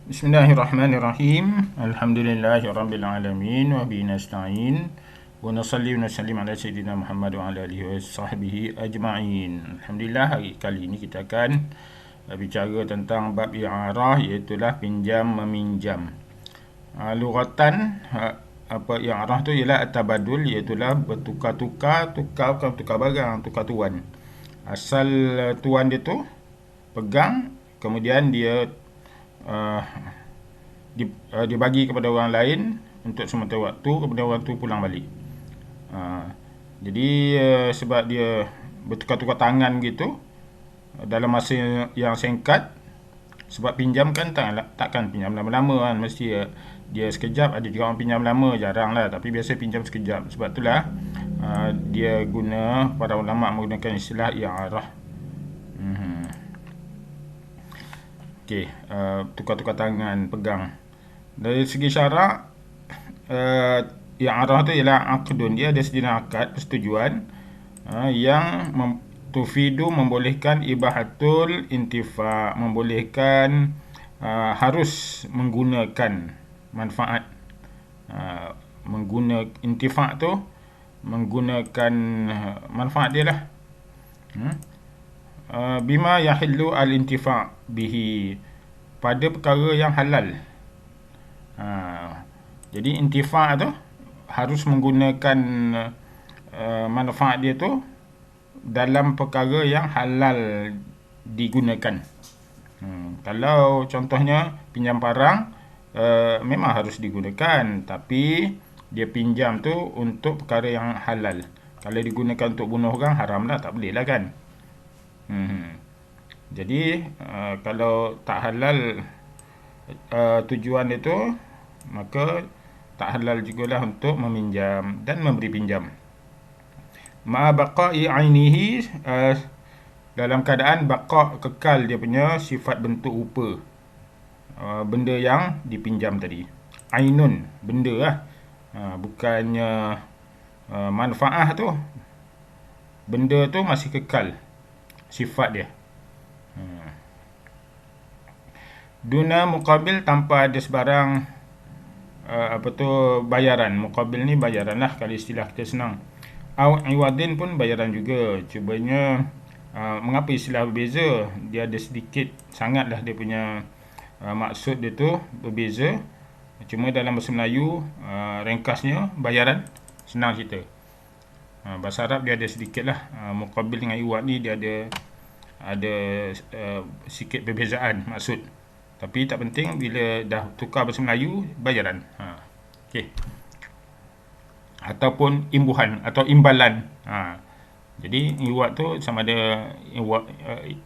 Bismillahirrahmanirrahim. Alhamdulillahirabbil wa bihi nasta'in. Wa nusalli wa nusallim ala sayyidina Muhammad wa ala alihi wa sahbihi ajma'in. Alhamdulillah, hari kali ini kita akan bicara tentang bab i'arah, iaitu pinjam meminjam. Lughatan, apa i'arah tu ialah at-tabadul, iaitu bertukar-tukar, bukan tukar barang, tukar tuan. Asal tuan dia tu pegang, kemudian dia dibagi kepada orang lain untuk sementara waktu, kemudian orang tu pulang balik. Jadi sebab dia bertukar-tukar tangan gitu dalam masa yang singkat, sebab pinjam kan takkan pinjam lama-lama kan, mesti dia sekejap. Ada juga orang pinjam lama, jarang lah, tapi biasa pinjam sekejap. Sebab itulah dia guna, para ulama menggunakan istilah i'arah. Okey, tukar-tukar tangan, pegang. Dari segi syarak, i'arah tu ialah aqdun, dia ada sejenis akad persetujuan yang tufidu, membolehkan ibahatul intifa, membolehkan harus menggunakan manfaat. Menggunakan intifa tu menggunakan manfaat dia lah. Bima yahillu al-intifa' bihi, pada perkara yang halal. Jadi intifa' tu harus menggunakan manfaat dia tu dalam perkara yang halal digunakan. Kalau contohnya pinjam barang, memang harus digunakan, tapi dia pinjam tu untuk perkara yang halal. Kalau digunakan untuk bunuh orang, haram lah, tak boleh lah kan. Jadi kalau tak halal tujuan itu, maka tak halal jugalah untuk meminjam dan memberi pinjam. Ma baqa'i ainihi, dalam keadaan baqa', kekal dia punya sifat bentuk rupa benda yang dipinjam tadi. Ainun, benda lah, bukannya manfaat tu. Benda tu masih kekal sifat dia. Duna muqabil, tanpa ada sebarang bayaran. Muqabil ni bayaran lah, kalau istilah kita senang. Au iwadin pun bayaran juga. Cubanya mengapa istilah berbeza? Dia ada sedikit sangatlah dia punya maksud dia tu berbeza. Cuma dalam bahasa Melayu, ringkasnya bayaran, senang cerita. Bahasa Arab dia ada sedikit lah. Muqabil dengan iwad ni dia ada sikit perbezaan maksud. Tapi tak penting, bila dah tukar bahasa Melayu, bayaran. Okey. Ataupun imbuhan atau imbalan. Jadi iwad tu sama ada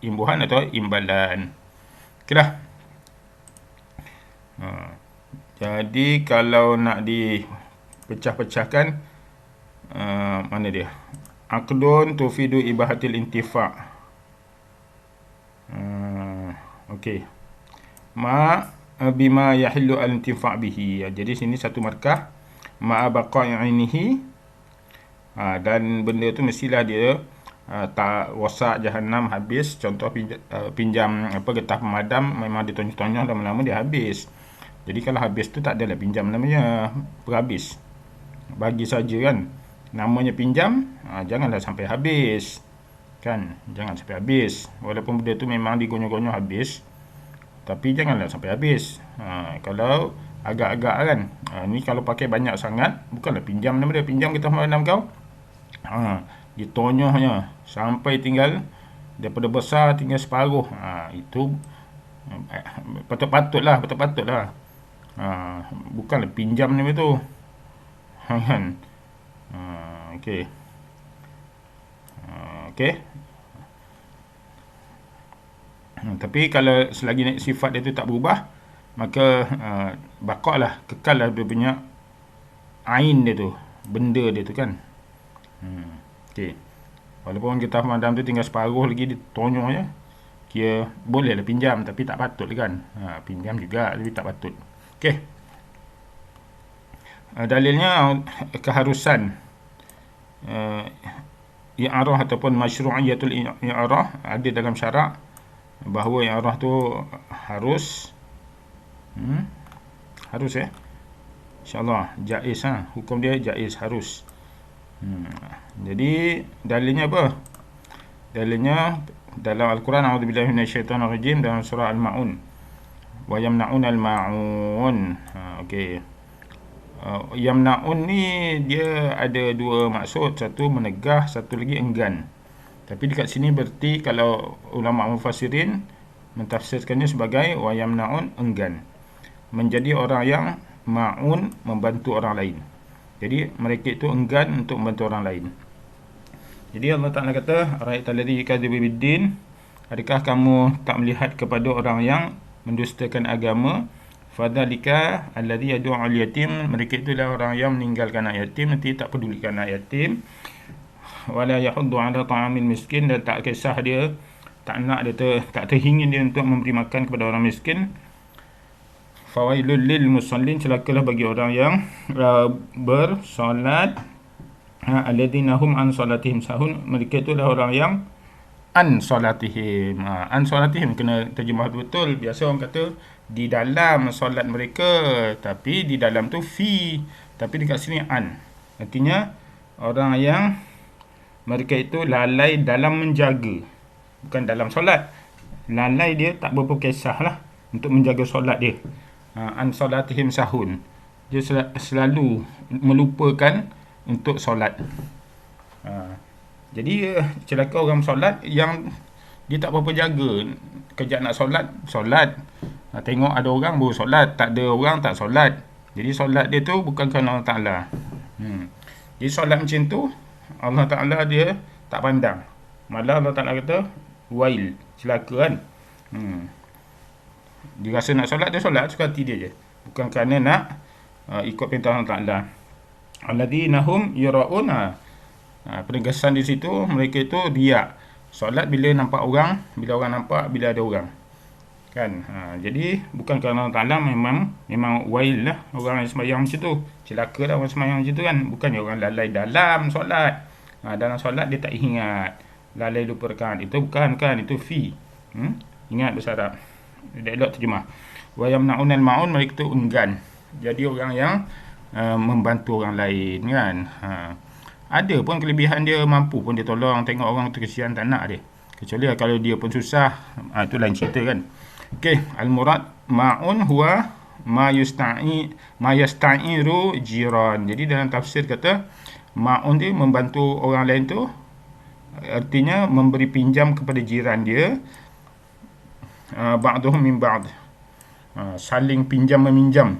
imbuhan atau imbalan. Okeylah. Jadi kalau nak dipecah-pecahkan, mana dia? Aqdun tufidu ibahatil intifa'. Okey. Ma bima yahillu al-intifa' bihi. Jadi sini satu markah, ma baqa'inihi, dan benda tu mestilah dia tak rosak, jahanam, habis. Contoh pinjam getah pemadam, memang ditonyoh-tonyoh, lama-lama dia habis. Jadi kalau habis tu tak adalah pinjam namanya, berhabis. Bagi saja kan. Namanya pinjam, janganlah sampai habis kan, jangan sampai habis. Walaupun benda tu memang digonyoh-gonyoh habis, tapi janganlah sampai habis. Kalau agak-agak kan, ni kalau pakai banyak sangat, bukanlah pinjam nama dia. Pinjam kita pemadam kau, ditonyohnya sampai tinggal, daripada besar tinggal separuh. Itu patut-patutlah, bukanlah pinjam nama tu kan. Okey. Tapi kalau selagi sifat dia tu tak berubah, maka baqa'lah, kekallah dia punya ain dia tu, benda dia tu kan. Okey. Walaupun kita pemadam tu tinggal separuh lagi, ditonyoh je, kira bolehlah pinjam, tapi tak patut kan. Pinjam juga, tapi tak patut. Okey. Dalilnya keharusan i'arah ataupun masyru'iyatul i'arah ada dalam syarak, bahawa i'arah tu harus Harus InsyaAllah jaiz hukum dia jaiz, harus. Jadi dalilnya apa? Dalilnya dalam Al-Quran, a'udzubillahi minasyaitonirrajim, dalam surah Al-Maun, wa yamna'un al-ma'un. Okey. Yamna'un ni dia ada dua maksud, satu menegah, satu lagi enggan. Tapi dekat sini berarti kalau ulama mufassirin mentafsirkannya sebagai wa yamna'un, enggan, menjadi orang yang ma'un, membantu orang lain. Jadi mereka itu enggan untuk membantu orang lain. Jadi Allah Ta'ala kata, ra'aital ladzi yukadzibu biddin, adakah kamu tak melihat kepada orang yang mendustakan agama? Fadzalika alladzi yad'u al-yatim, mereka itulah orang yang meninggalkan anak yatim, nanti tak pedulikan anak yatim. Wala yahuddu 'ala ta'amil miskin, dan tak kisah dia, tak nak dia, tak terhingin dia untuk memberi makan kepada orang miskin. Fawailul lil musallin, celakalah bagi orang yang bersolat, alladzina hum an salatihim sahun, mereka itulah orang yang an salatihim. An salatihim kena terjemah betul. Biasa orang kata di dalam solat mereka, tapi di dalam tu fi, tapi dekat sini an. Artinya orang yang mereka itu lalai dalam menjaga, bukan dalam solat. Lalai dia tak berapa kisah lah untuk menjaga solat dia. An salatihim sahun, dia selalu melupakan untuk solat. Jadi celaka orang solat yang dia tak berapa jaga. Kejap nak solat, tengok ada orang baru solat, tak ada orang tak solat. Jadi solat dia tu bukan kerana Allah Ta'ala. Jadi solat macam tu Allah Ta'ala dia tak pandang. Malah Allah Ta'ala kata wail, celaka kan. Dia rasa nak solat, dia solat suka hati dia je, bukan kerana nak ikut perintah Allah Ta'ala. Alladzina hum yura'una, penegasan di situ mereka itu riak. Solat bila nampak orang, bila orang nampak, bila ada orang kan. Jadi bukan kerana Allah Ta'ala, memang wail lah orang yang sembahyang macam tu, celaka lah orang sembahyang macam tu kan. Bukannya orang lalai dalam solat. Dalam solat dia tak ingat, lalai lupa rakaat, itu bukan kan, itu fi. Ingat bahasa Arab, elok terjemah. Wa yamna'un al-ma'un, mereka tu enggan, jadi orang yang membantu orang lain kan. Ada pun kelebihan dia, mampu pun dia tolong, tengok orang tu kesian tak nak dia, kecuali kalau dia pun susah, itu lain cerita kan. Okey, al-murad ma'un huwa ma yasta'iru jiran. Jadi dalam tafsir kata ma'un dia membantu orang lain tu, artinya memberi pinjam kepada jiran dia. Ba'duhum min ba'd, saling pinjam meminjam.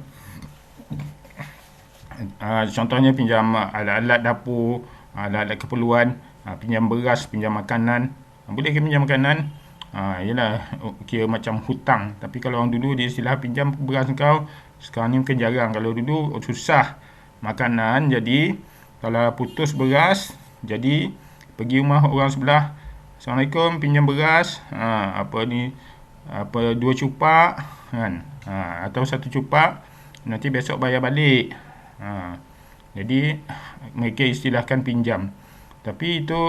Contohnya pinjam alat-alat dapur, alat-alat keperluan, pinjam beras, pinjam makanan. Boleh ke pinjam makanan? Ialah kira macam hutang. Tapi kalau orang dulu dia istilah pinjam beras kau, sekarang ni mungkin jarang. Kalau dulu susah makanan, jadi kalau putus beras, jadi pergi rumah orang sebelah, Assalamualaikum, pinjam beras, apa 2 cupak kan, atau 1 cupak, nanti besok bayar balik. Jadi mereka istilahkan pinjam. Tapi itu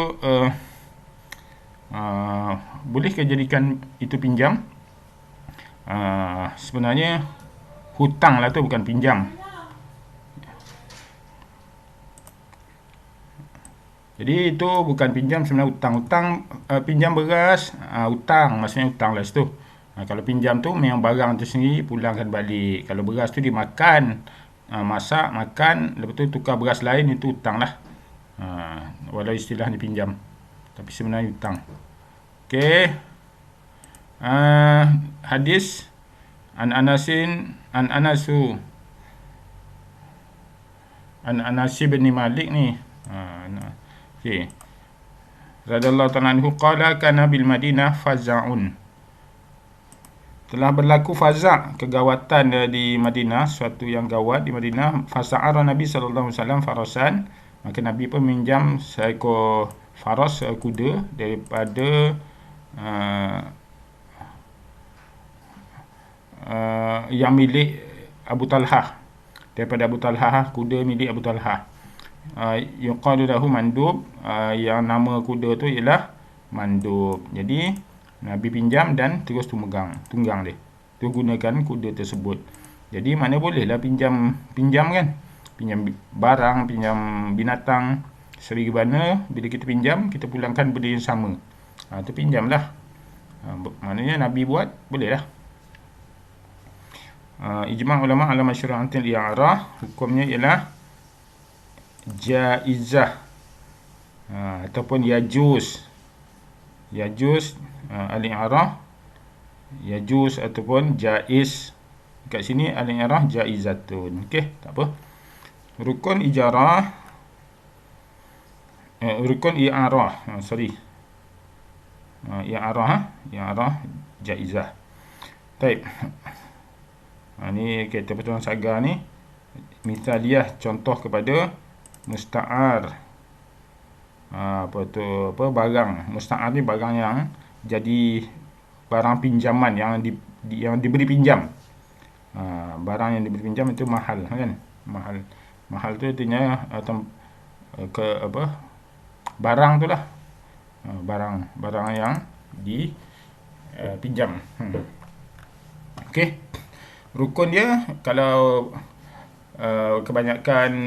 bolehkah jadikan itu pinjam? Sebenarnya hutang lah tu, bukan pinjam. Jadi itu bukan pinjam, sebenarnya hutang. Hutang, pinjam beras, hutang, maksudnya hutang lah situ. Kalau pinjam tu memang barang tu sendiri pulangkan balik. Kalau beras tu dimakan, masak, makan, lepas tu tukar beras lain, itu hutang lah. Walau istilahnya pinjam, tapi sebenarnya hutang. Okey. Hadis an Anas bin Malik ni. Okey. Radhiyallahu ta'ala anhu qala kana bil Madinah faza'un. Telah berlaku fazak, kegawatan di Madinah, suatu yang gawat di Madinah. Fasa'ara Nabi sallallahu alaihi wasallam farasan, maka Nabi pun minjam seekor faras, kuda daripada yang milik Abu Talhah, daripada Abu Talhah, kuda milik Abu Talhah. Yuqalu lahu mandub, yang nama kuda tu ialah mandub. Jadi Nabi pinjam dan terus tunggang dia. tu gunakan kuda tersebut. Jadi mana bolehlah pinjam kan, pinjam barang, pinjam binatang. Sebagaimana bila kita pinjam, kita pulangkan benda yang sama. Tu pinjamlah. Maknanya Nabi buat, bolehlah. Ijma' ulama' ala masyru'atil i'arah, hukumnya ialah jaizah ataupun yajuz. Al-i'arah yajuz ataupun jaiz. Kat sini al-i'arah jaizatun. Okey, tak apa. Rukun ijarah rukun i'arah. I'arah jaizah. Baik. Ni kita pertuan saga ni misaliyah, contoh kepada musta'ar. Barang musta'ar ni barang yang jadi barang pinjaman yang diberi pinjam. Barang yang diberi pinjam itu mahal kan. Mahal tu artinya barang tu lah. Barang yang dipinjam. Okey. Rukun dia kalau kebanyakan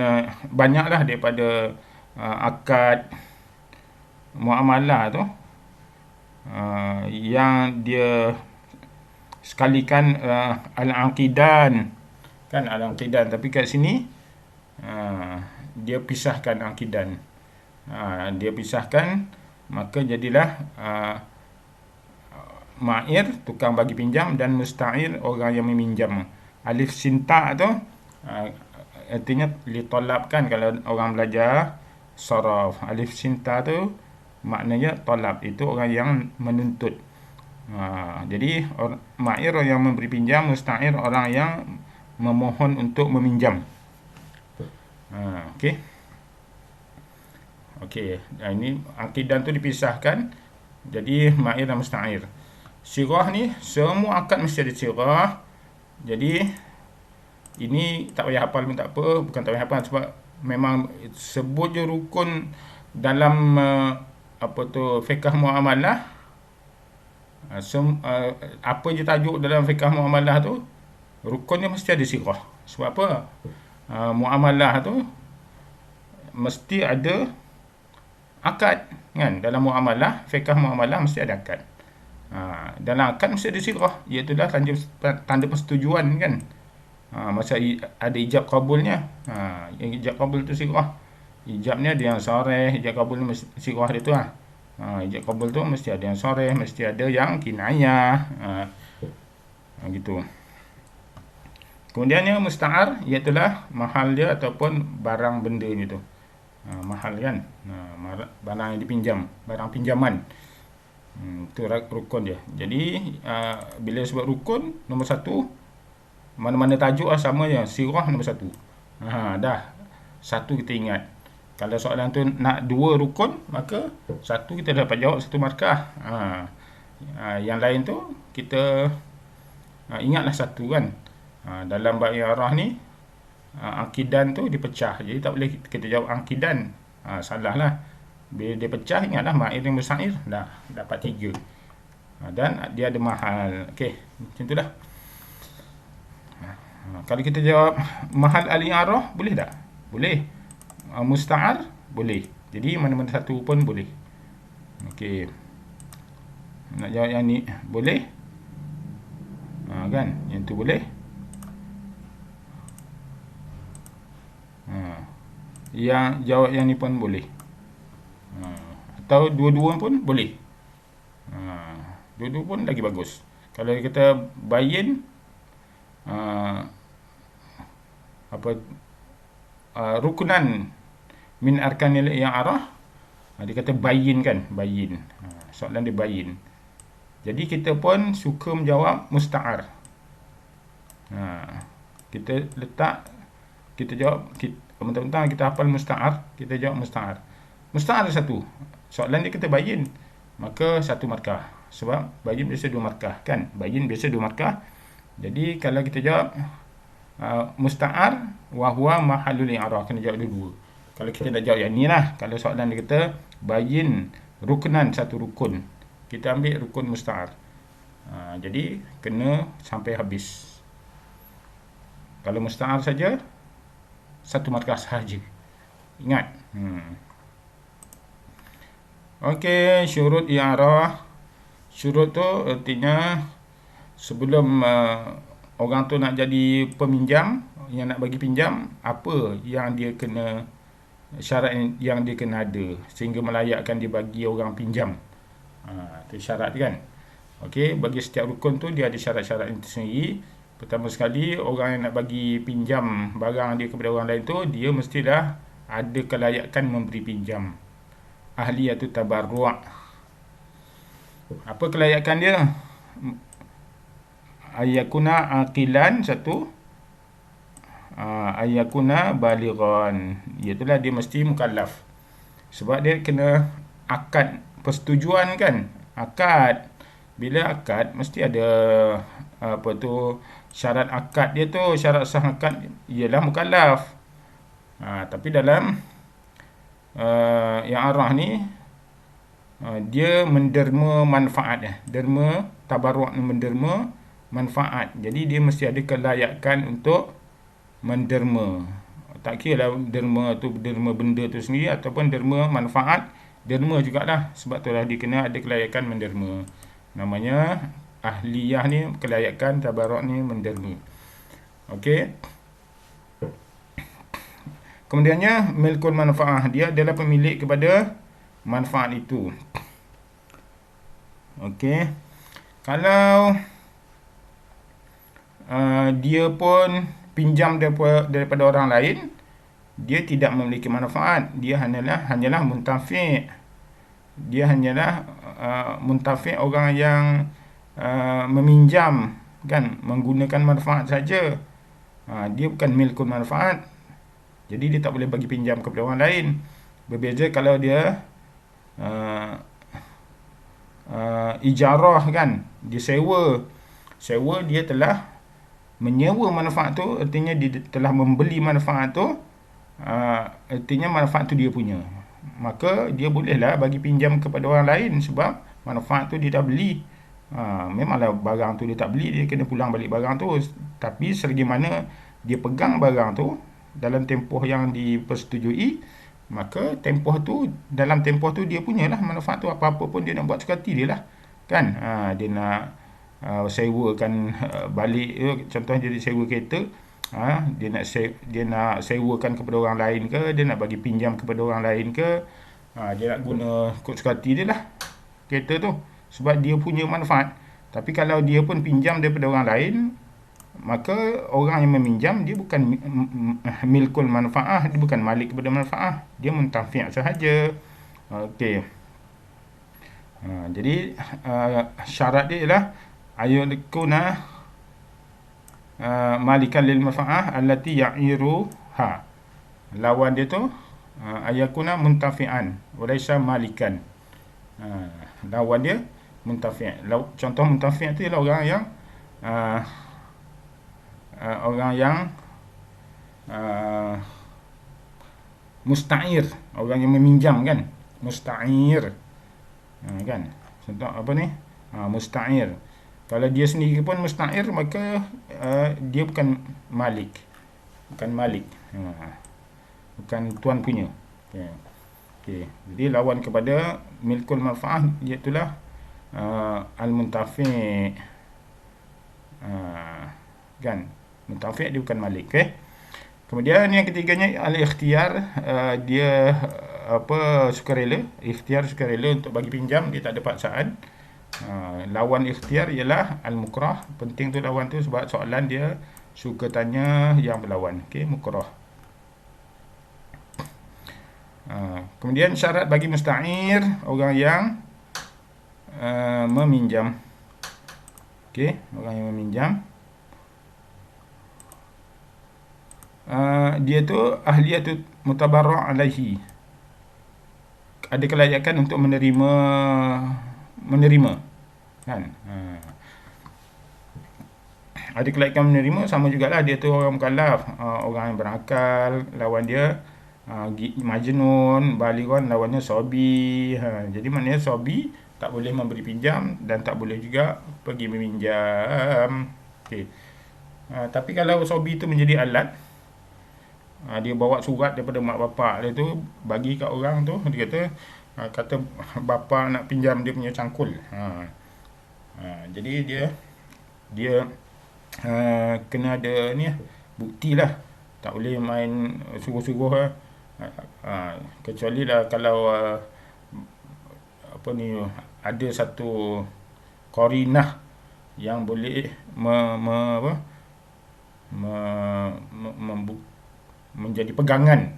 banyaklah daripada akad muamalah tu yang dia sekalikan al-aqidan kan, al-aqidan, tapi kat sini dia pisahkan aqidan. Dia pisahkan, maka jadilah ma'ir, tukang bagi pinjam, dan musta'ir, orang yang meminjam. Alif sinta tu artinya litolab kan, kalau orang belajar saraf. Alif sinta tu maknanya tolab, itu orang yang menuntut. Jadi ma'ir orang yang memberi pinjam, musta'ir orang yang memohon untuk meminjam. Okey. Ini akidan tu dipisahkan jadi ma'ir dan musta'ir. Sirah ni semua akad mesti ada sirah. Jadi ini tak payah hafal pun tak apa, bukan tak payah hafal, sebab memang sebut je rukun dalam fiqh muamalah. Apa je tajuk dalam fiqh muamalah tu, rukunnya mesti ada sirah. Sebab apa? Muamalah tu mesti ada akad kan. Dalam muamalah, fiqh muamalah mesti ada akad. Dalam akad mesti ada sirah, iaitu tanda persetujuan kan. Masa ada ijab kabulnya, yang ijab kabul tu sirah. Ijabnya ada yang sarih, ijab kabul ni sirah dia tu ijab kabul tu mesti ada yang sarih, mesti ada yang kinayah, gitu. Kemudiannya musta'ar, iaitu mahal dia ataupun barang benda ni tu. Mahal kan, barang yang dipinjam, barang pinjaman. Itu rukun dia. Jadi bila sebut rukun, nombor satu, mana-mana tajuk sama je, sirah nombor satu. Dah satu kita ingat. Kalau soalan tu nak dua rukun, maka satu kita dapat jawab satu markah. Yang lain tu kita ingatlah satu kan. Dalam bab i'arah ni akidan tu dipecah. Jadi tak boleh kita jawab akidan, salah lah. Bila dia pecah, ingatlah ma'ir dan musta'ir, dah dapat 3. Dan dia ada mahal. Okey, macam tu dah. Kalau kita jawab mahal al-i'arah, boleh tak? Boleh. Musta'ar, boleh. Jadi mana-mana satu pun boleh. Okey. Nak jawab yang ni, boleh. Kan? Yang tu boleh. Yang jawab yang ni pun boleh. Atau dua-dua pun boleh. Dua-dua pun lagi bagus. Kalau kita bayin rukunan min arkanil i'arah, dia kata bayin kan, bayin. Soalan dia bayin. Jadi kita pun suka menjawab musta'ar. Kita jawab, mentang-mentang kita hafal musta'ar, kita jawab musta'ar. Musta'ar ada satu. Soalan dia kata bayin, maka satu markah. Sebab bayin biasa 2 markah kan. Bayin biasa 2 markah. Jadi kalau kita jawab musta'ar wa huwa mahallul i'arah, kena jawab dua-dua. Kalau kita nak jawab yang ni lah, kalau soalan dia kata bayin rukunan, satu rukun, kita ambil rukun musta'ar. Jadi kena sampai habis. Kalau musta'ar saja, satu markah sahaja. Ingat. Okey, syurut i'arah. Syurut tu artinya sebelum orang tu nak jadi peminjam, yang nak bagi pinjam, apa yang dia kena, syarat yang dia kena ada sehingga melayakkan dia bagi orang pinjam. Itu syarat kan. Okey, bagi setiap rukun tu dia ada syarat-syarat yang tersendiri. Pertama sekali, orang yang nak bagi pinjam barang dia kepada orang lain tu, dia mestilah ada kelayakan memberi pinjam. Ahliyatut tabarru'. Apa kelayakan dia? Ayyakuna aqilan, satu. Ayyakuna balighan, iaitulah dia mesti mukallaf. Sebab dia kena akad persetujuan kan. Akad, bila akad mesti ada syarat akad dia tu. Syarat sah akad ialah mukallaf. Tapi dalam i'arah ni, dia menderma manfaat. Derma tabarruk, menderma manfaat. Jadi dia mesti ada kelayakan untuk menderma. Tak kira lah derma tu derma benda tu sendiri ataupun derma manfaat, derma jugalah. Sebab tu lah dia kena ada kelayakan menderma. Namanya ahliyah ni, kelayakan, tabarruk ni menderma. Okey. Kemudiannya milkul manfaah, dia adalah pemilik kepada manfaat itu. Okey. Kalau dia pun pinjam daripada orang lain, dia tidak memiliki manfaat. Dia hanyalah muntafi'. Dia hanyalah muntafi', orang yang meminjam kan, menggunakan manfaat saja. Dia bukan milkul manfaat. Jadi dia tak boleh bagi pinjam kepada orang lain. Berbeza kalau dia ijarah kan, dia sewa. Sewa, dia telah menyewa manfaat tu, artinya dia telah membeli manfaat tu, artinya manfaat tu dia punya. Maka dia bolehlah bagi pinjam kepada orang lain sebab manfaat tu dia dah beli. Memanglah barang tu dia tak beli, dia kena pulang balik barang tu. Tapi selagi mana dia pegang barang tu dalam tempoh yang dipersetujui, maka dalam tempoh tu dia punyalah manfaat tu. Apa-apa pun dia nak buat suka hati dia lah kan. Dia nak sewakan balik, contohnya dia sewa kereta, dia nak sewakan kepada orang lain ke, dia nak bagi pinjam kepada orang lain ke, dia nak guna kod suka hati dia lah kereta tu, sebab dia punya manfaat. Tapi kalau dia pun pinjam daripada orang lain, maka orang yang meminjam dia bukan milkul manfaah, dia bukan malik kepada manfaah, dia muntafi' sahaja. Okey. Jadi syarat dia ialah ayakuna malikan lil manfaah allati ya'iruha. Lawan dia tu ayakuna muntafi'an walaysa malikan. Lawan dia muntafi'. Contoh muntafi' tu ialah orang yang musta'ir, orang yang meminjam kan, musta'ir kan. Contoh apa ni, musta'ir. Kalau dia sendiri pun musta'ir, maka dia bukan malik, bukan tuan punya. Okay. Jadi lawan kepada milkul manfaah iaitulah al-muntafi', kan. Muntafi' dia bukan malik. Okay. Kemudian yang ketiganya al-ikhtiyar, dia sukarela, ikhtiar sukarela untuk bagi pinjam, dia tak ada paksaan. Lawan ikhtiar ialah al-mukrah. Penting tu lawan tu sebab soalan dia suka tanya yang berlawan. Okey, mukrah. Kemudian syarat bagi musta'ir, orang yang meminjam. Okey, orang yang meminjam, dia tu ahliyatut mutabarra' alaihi, ada kelayakan untuk menerima kan. Ada kelayakan menerima, sama jugalah dia tu orang mukallaf, orang yang berakal. Lawan dia majnun, balighan, lawannya sobi. Jadi maknanya sobi tak boleh memberi pinjam dan tak boleh juga pergi meminjam. Okey. Tapi kalau sobi tu menjadi alat, dia bawa surat daripada mak bapak dia tu bagi kat orang tu, dia kata bapa nak pinjam dia punya cangkul. Jadi dia kena ada ni bukti lah, tak boleh main suruh-suruh lah. Kecuali lah kalau apa ni, ada satu qarinah yang boleh menjadi pegangan.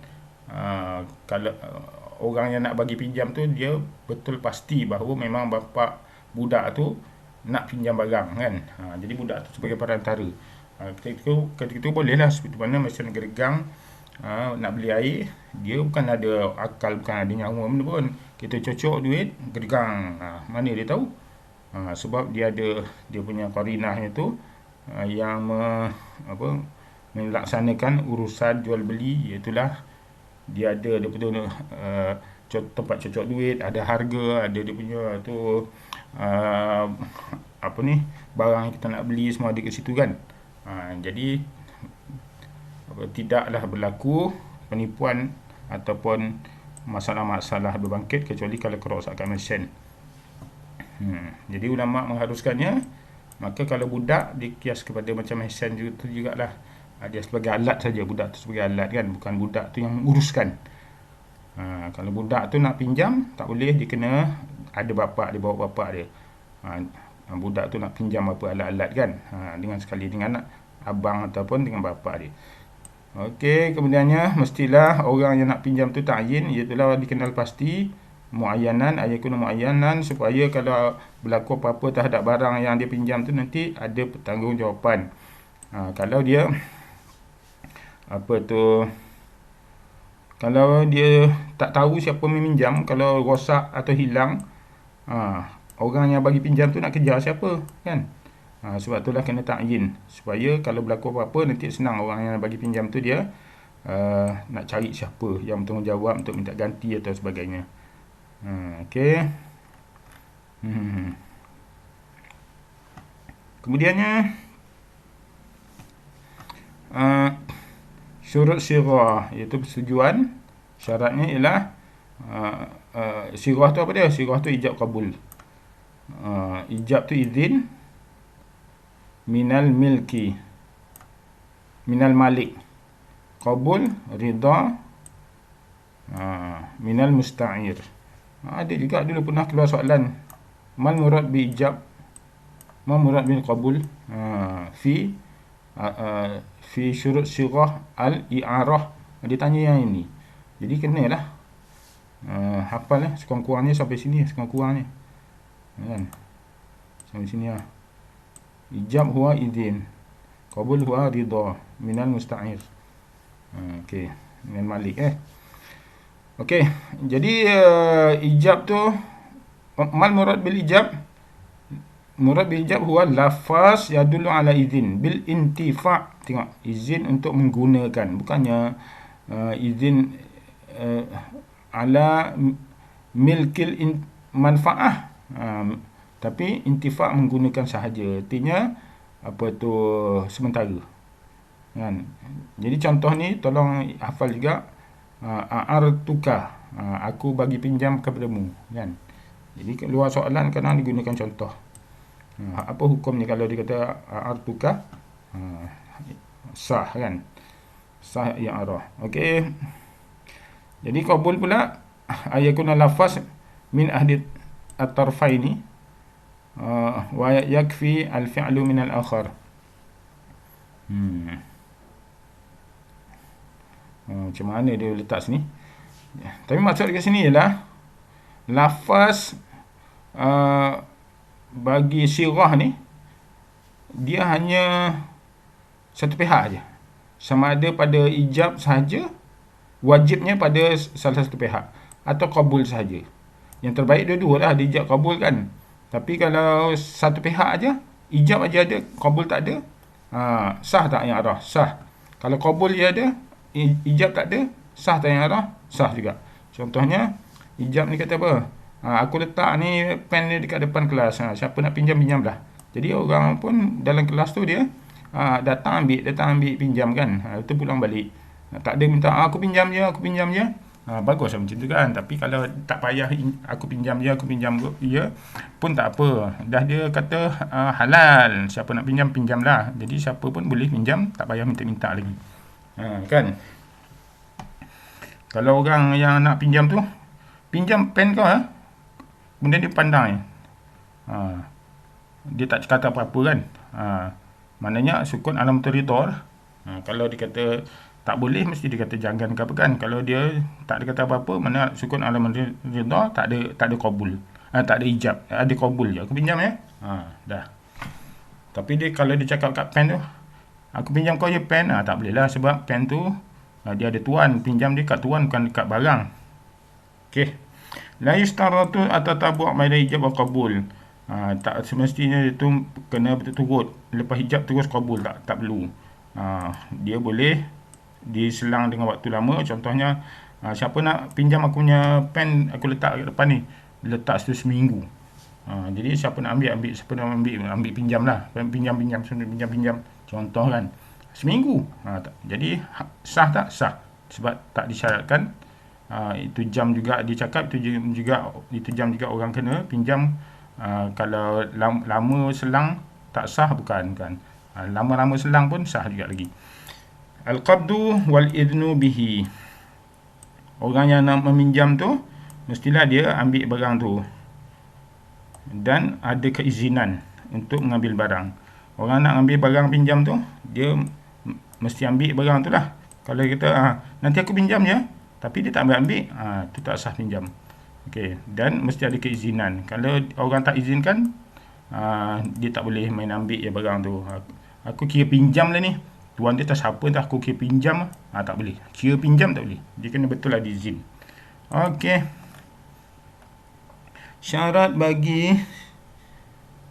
Kalau orang yang nak bagi pinjam tu dia betul pasti bahawa memang bapa budak tu nak pinjam barang kan. Jadi budak tu sebagai perantara. Ketika itu boleh lah, seperti mana mesin gergang nak beli air, dia bukan ada akal, bukan ada nyawa benda pun. Kita cocok duit gergang, mana dia tahu? Sebab dia ada dia punya qarinahnya tu yang melaksanakan urusan jual beli, iaitulah dia ada dia punya tempat cocok duit, ada harga, ada dia punya tu barang yang kita nak beli semua ada kat situ kan. Jadi tidaklah berlaku penipuan ataupun masalah-masalah berbangkit kecuali kalau kerosakan mesin. Jadi ulama mengharuskannya. Maka kalau budak dikias kepada macam mesin tu jugalah, dia sebagai alat saja, budak tu sebagai alat kan, bukan budak tu yang uruskan. Kalau budak tu nak pinjam, tak boleh, dia kena ada bapak dia, bawa bapak dia. Budak tu nak pinjam apa alat-alat kan, dengan sekali dengan abang ataupun dengan bapak dia. Okey, kemudiannya mestilah orang yang nak pinjam tu ta'yin, iaitu dikenal pasti muayyanan, ayakuna muayyanan, supaya kalau berlaku apa-apa terhadap barang yang dia pinjam tu nanti ada pertanggungjawaban. Kalau dia kalau dia tak tahu siapa meminjam, kalau rosak atau hilang, orang yang bagi pinjam tu nak kejar siapa kan. Sebab itulah kena ta'yin, supaya kalau berlaku apa-apa nanti senang orang yang bagi pinjam tu dia nak cari siapa yang bertanggungjawab untuk minta ganti atau sebagainya. Okey. Kemudiannya syurut sirah, iaitu persetujuan. Syaratnya ialah sirah tu apa dia? Sirah tu ijab kabul. Ijab tu izin minal milki, minal malik. Kabul ridha minal musta'ir. Ada juga dulu pernah keluar soalan, mal murad bi ijab, mal murad bil qabul fi syurut sirah al-i'arah. Dia tanya yang ini. Jadi kenalah hafal sekurang-kurangnya sampai sini, sekurang-kurangnya kan, sampai sini lah. Ijab huwa idin, qabul huwa ridha minal musta'ir. Okey, minal malik Okey, jadi ijab tu, mal murad bil ijab, murad bil ijab huwa lafaz yadullu ala izin bil intifa'. Tengok, izin untuk menggunakan, bukannya izin ala milkil manfaah, tapi intifa' menggunakan sahaja, artinya sementara kan. Jadi contoh ni tolong hafal juga. A'artuka, aku bagi pinjam kepadamu kan. Jadi luar soalan kadang digunakan contoh. Apa hukumnya kalau dia kata a'artuka? Sah kan, sah i'arah. Okey. Jadi qabul pula ayakuna lafaz min ahdi at-tarfaini wa yakfi al-fi'lu min al-akhar. Macam mana dia letak sini? Tapi maksud kat sini ialah lafaz bagi sirah ni dia hanya satu pihak aja. Sama ada pada ijab sahaja, wajibnya pada salah satu pihak, atau qabul sahaja. Yang terbaik dua-dua lah, dia ijab qabul kan. Tapi kalau satu pihak aja, ijab aja ada, qabul tak ada, sah tak yang arah? Sah. Kalau qabul dia ada, ijab tak ada, sah tak yang arah? Sah juga. Contohnya ijab ni kata apa? Aku letak ni pen ni dekat depan kelas. Siapa nak pinjam, pinjam lah. Jadi orang pun dalam kelas tu dia datang ambil pinjam kan. Itu pulang balik. Tak ada minta aku pinjam je, aku pinjam je. Bagus lah macam tu kan. Tapi kalau tak payah aku pinjam je pun tak apa. Dah dia kata halal. Siapa nak pinjam, pinjam lah. Jadi siapa pun boleh pinjam, tak payah minta-minta lagi. Kan? Kalau orang yang nak pinjam tu, pinjam pen kau kemudian dia pandang dia tak kata apa-apa kan. Maknanya sukun alam ridha. Kalau dia kata tak boleh, mesti dia kata jangan ke apa kan. Kalau dia tak ada kata apa-apa, mana sukun alam ridha, tak ada qabul. Tak ada ijab, ada qabul je. Aku pinjam ya. Dah. Tapi dia kalau dia cakap kat pen tu, aku pinjam kau je pen, tak boleh lah, sebab pen tu dia ada tuan, pinjam dia kat tuan, bukan dekat barang. Okey. La yustaratu atatabu' baina ijab wa qabul. Tak semestinya itu kena berturut-turut, lepas hijab terus qabul, tak perlu. Dia boleh diselang dengan waktu lama. Contohnya siapa nak pinjam aku punya pen, aku letak kat depan ni, letak situ seminggu. Jadi siapa nak ambil, siapa nak ambil pinjam lah, pinjam contoh kan, seminggu. Jadi sah tak? Sah, sebab tak disyaratkan. Itu jam juga dia cakap, itu jam juga orang kena pinjam. Kalau lama selang tak sah, bukan kan. Lama-lama selang pun sah juga lagi. Al-qabdu wal idnu bihi. Orang yang nak meminjam tu mestilah dia ambil barang tu dan ada keizinan untuk mengambil barang. Orang nak ambil barang pinjam tu, dia mesti ambil barang tu lah. Kalau kita nanti aku pinjam je, tapi dia tak ambil, tu tak sah pinjam. Okey, dan mesti ada keizinan. Kalau orang tak izinkan, dia tak boleh main ambil je barang tu. Aku kira pinjam lah ni, tuan dia tak siapa, tak aku kira pinjam, tak boleh. Kira pinjam tak boleh, dia kena betul lah diizin. Okey, syarat bagi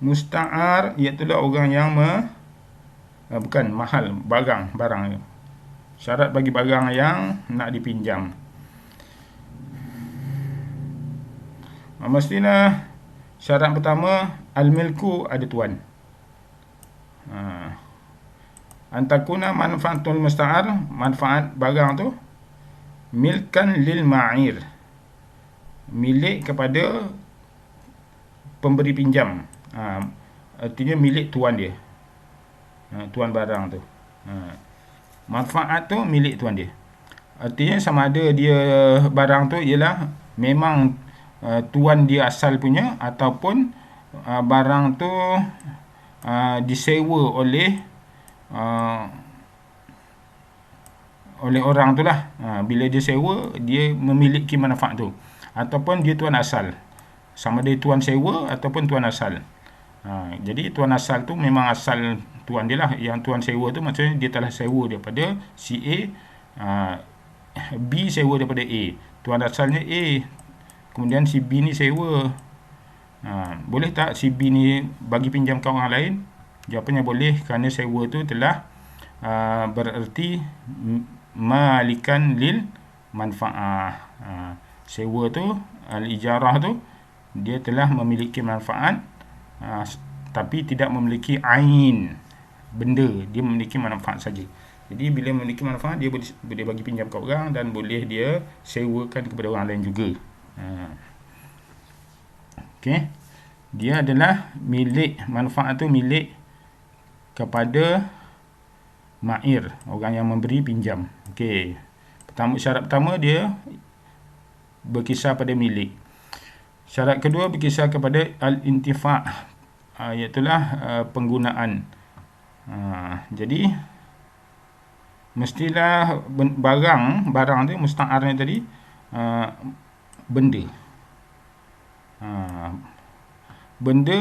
musta'ar, iaitu orang yang bukan mahal, barang. Syarat bagi barang yang nak dipinjam, mestilah syarat pertama, al-milku, ada tuan. Antakuna manfaatul musta'ar, manfaat barang tu milkan lil ma'ir, milik kepada pemberi pinjam. Artinya milik tuan dia, tuan barang tu. Manfaat tu milik tuan dia. Artinya sama ada dia barang tu ialah memang tuan dia asal punya, ataupun barang tu disewa oleh orang tu lah. Bila dia sewa, dia memiliki manfaat tu, ataupun dia tuan asal. Sama ada tuan sewa ataupun tuan asal. Jadi tuan asal tu memang asal tuan dia lah. Yang tuan sewa tu maksudnya dia telah sewa daripada si A, B sewa daripada A. Tuan asalnya A, kemudian si B ni sewa. Boleh tak si B ni bagi pinjam ke orang lain? Jawapannya boleh, kerana sewa tu telah bererti malikan lil manfaah. Sewa tu, al-ijarah tu, dia telah memiliki manfaat, tapi tidak memiliki ain, benda. Dia memiliki manfaat saja. Jadi bila memiliki manfaat, dia boleh bagi pinjam ke orang, dan boleh dia sewakan kepada orang lain juga. Okey, dia adalah milik, manfaat tu milik kepada ma'ir, orang yang memberi pinjam. Okey, syarat pertama dia berkisar pada milik. Syarat kedua berkisar kepada al-intifa', iaitulah penggunaan. Jadi mestilah barang tu, musta'arnya tadi, benda. Benda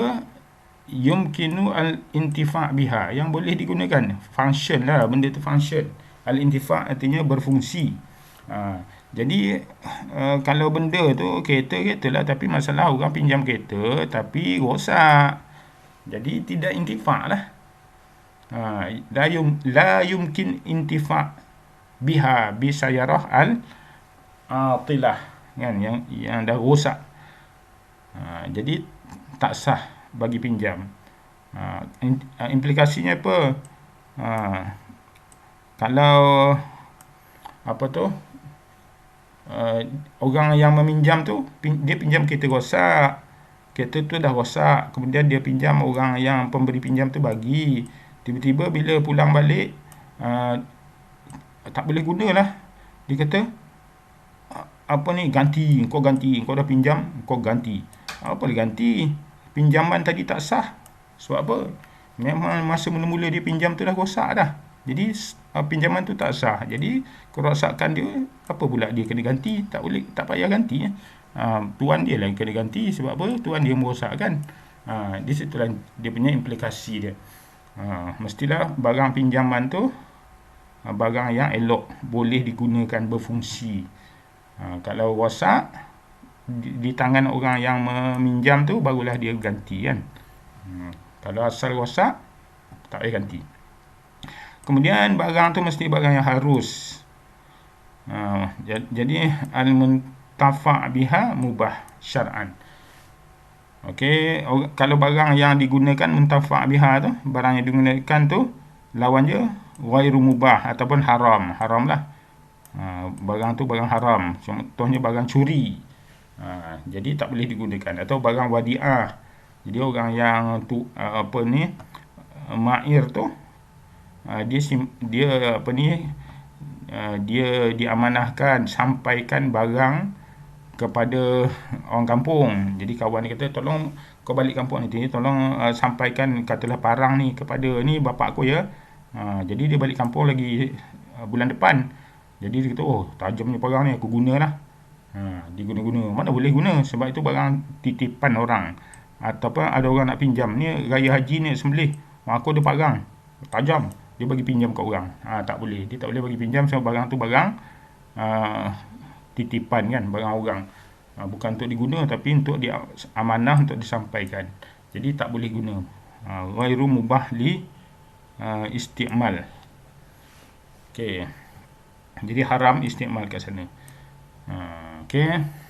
yumkinu al-intifa' biha, yang boleh digunakan, function lah, benda tu function. Al-intifa' artinya berfungsi. Jadi kalau benda tu kereta lah, tapi masalah orang pinjam kereta tapi rosak, jadi tidak intifa' lah. La yumkin intifa' biha bisayarah al-tilah, kan, yang dah rosak. Jadi tak sah bagi pinjam. Implikasinya apa? Kalau apa tu, orang yang meminjam tu dia pinjam kereta rosak, kereta tu dah rosak, kemudian dia pinjam, orang yang pemberi pinjam tu bagi, tiba-tiba bila pulang balik tak boleh gunalah. Dia kata apa ni, ganti, kau dah pinjam, kau ganti. Apa boleh ganti, pinjaman tadi tak sah. Sebab apa? Memang masa mula-mula dia pinjam tu dah rosak dah. Jadi pinjaman tu tak sah. Jadi kerosakan dia, apa pula dia kena ganti? Tak boleh, tak payah ganti. Tuan dia lah yang kena ganti. Sebab apa? Tuan dia merosakkan. Di situlah dia punya implikasi dia. Mestilah barang pinjaman tu barang yang elok, boleh digunakan, berfungsi. Kalau rosak di tangan orang yang meminjam tu, barulah dia ganti kan. Kalau asal rosak, tak payah ganti. Kemudian barang tu mesti barang yang harus. Jadi al-muntafa' biha mubah syar'an. Okey, kalau barang yang digunakan muntafa' biha tu, barang yang digunakan tu lawan je ghairu mubah ataupun haram. Haram lah. Barang tu barang haram. Contohnya barang curi. Jadi tak boleh digunakan. Atau barang wadi'ah. Jadi orang yang tu apa ni, ma'ir tu, dia apa ni, dia diamanahkan sampaikan barang kepada orang kampung. Jadi kawan dia kata, tolong kau balik kampung nanti, tolong sampaikan katalah parang ni kepada ni bapak aku ya. Jadi dia balik kampung lagi bulan depan. Jadi dia kata, oh tajamnya parang ni, aku gunalah. Diguna-guna. Mana boleh guna, sebab itu barang titipan orang. Ataupun ada orang nak pinjam, ni raya haji ni sembelih, aku ada parang tajam, dia bagi pinjam kat orang. Tak boleh, dia tak boleh bagi pinjam sebab barang tu barang titipan kan, barang orang. Bukan untuk diguna, tapi untuk dia amanah, untuk disampaikan. Jadi tak boleh guna. Ghairu mubah li isti'mal. Okey. Jadi haram isti'mal kat sana. Okey.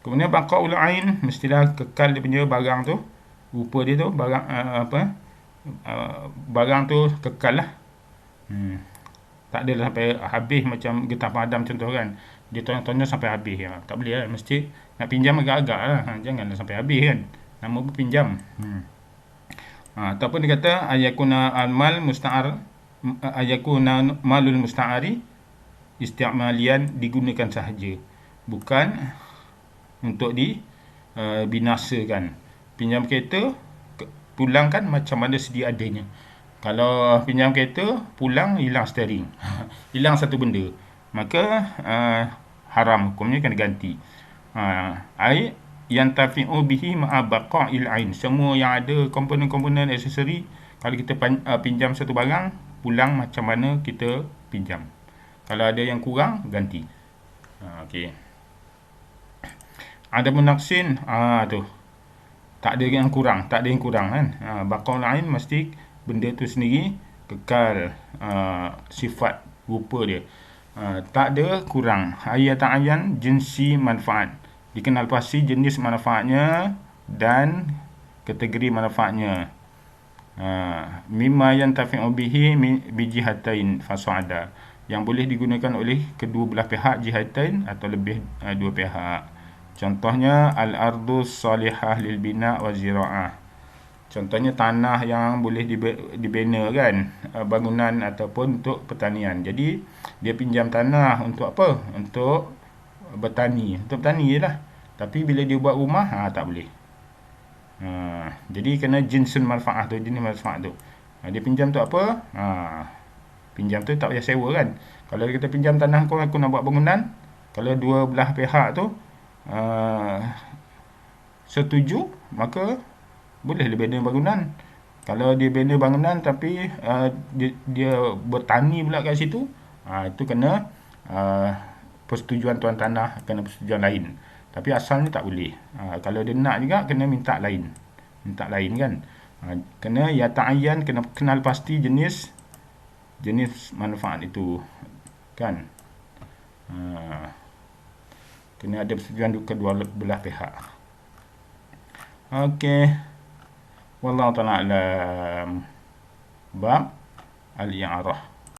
Kemudian baqaul ain, mestilah kekal dia punya barang tu, rupa dia tu, barang barang tu kekal lah. Tak adalah sampai habis macam getah padam contoh kan. Dia tonyo-tonyo sampai habis ya. Tak boleh lah, mesti nak pinjam agak-agak lah. Janganlah sampai habis kan. Nama pun pinjam. Ataupun dia kata ayakuna al-mal musta'ar, ayakuna malul musta'ari isti'malian, digunakan sahaja, bukan untuk dibinasakan. Pinjam kereta, pulangkan macam mana sedia adanya. Kalau pinjam kereta, pulang hilang steering, hilang satu benda, maka haram, hukumnya kena ganti. Ai yang tafi'u bihi ma'a baqa'il ain, semua yang ada komponen-komponen aksesori, kalau kita pinjam satu barang, pulang macam mana kita pinjam. Kalau ada yang kurang, ganti. Okey. Ada menaksin, tu tak ada yang kurang, tak ada yang kurang kan. Baqaul ain mesti benda tu sendiri kekal sifat rupa dia, tak ada kurang. Ayatan jinsi manfaat, dikenal pasti jenis manfaatnya dan kategori manfaatnya. Mimma yantafi'u bihi bi jihatain fasada, yang boleh digunakan oleh kedua belah pihak, jihatain atau lebih dua pihak. Contohnya al-ardus salihah lil bina wa zira'ah. Contohnya tanah yang boleh dibina kan, bangunan ataupun untuk pertanian. Jadi dia pinjam tanah untuk apa? Untuk bertani. Untuk bertani je lah. Tapi bila dia buat rumah, tak boleh. Jadi kena jinsun manfaat tu, jenis manfaat tu. Dia pinjam tu apa? Pinjam tu tak payah sewa kan. Kalau kita pinjam tanah kau, aku nak buat bangunan, kalau dua belah pihak tu setuju, maka boleh dia bina bangunan. Kalau dia bina bangunan tapi dia bertani pula kat situ, itu kena persetujuan tuan tanah, kena persetujuan lain. Tapi asalnya tak boleh. Kalau dia nak juga, kena minta lain kan. Kena ya ta'ayyan, kena kenal pasti jenis manfaat itu kan. Kena ada persetujuan kedua belah pihak. Okey. Wallahu ta'ala alam. Bab al-i'arah.